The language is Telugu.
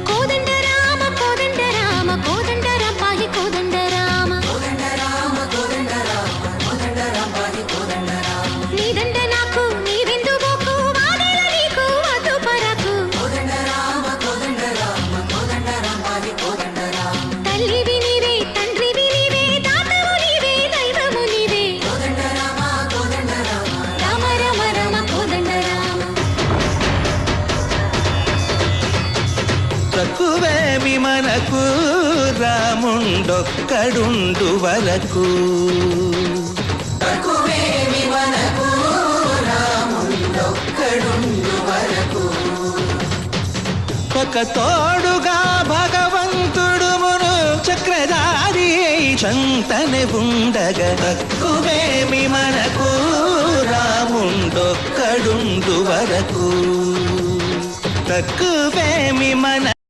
కోదండ రామ కోదండ రామ కోదండ రాంబాయి కోదండ రామ కోదండ రామ కోదండ రామ కోదండ రాంబాయి కోదండ రామ నీదండ నాకు నీవెందు బోకు వాదెల నీకు వద్దు పరకు కోదండ రామ కోదండ రామ కోదండ రాంబాయి కోదండ రామ తల్లివి నీవే తండ్రివి నీవే దాతవు నీవే దైవము నీవే కోదండ రామ కోదండ రామ రామ రామ రామ కోదండ రామ తక్కువేమి మనకు రాముండొక్కడుండు వరకు తక్కువేమి మనకు రాముండొక్కడుండు వరకు ఒక తోడుగా భగవంతుడు మును చక్రధారి చంతనే ఉండగా తక్కువేమి మనకు రాముండొక్కడుండు వరకు తక్కువేమి మన